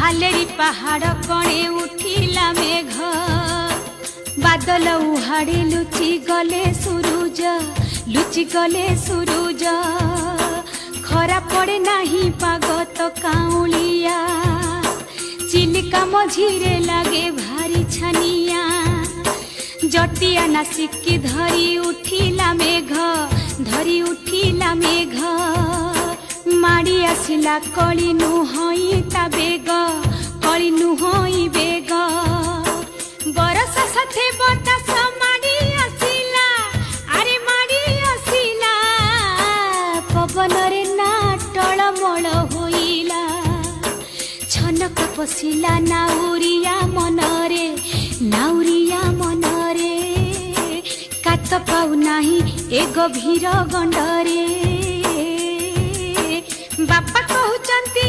हालेरी पहाड़ कणे उठिला मेघ बादल उहाड़े लुचि गले सूरज खरा पड़े नाही पाग तो काउलिया चिलिका मझीरे लागे भारी छानिया जटिया नासिकी धरी उठिला मेघ माड़ी आसिला कली नुहई ता बेग बरस साथे बतास माड़ी आसिला पवन रे ना टळमळ होइला छनक पशिला नाउरिया मनरे कात पाउ नाही ए गभीर गंडरे बापा कहउचंती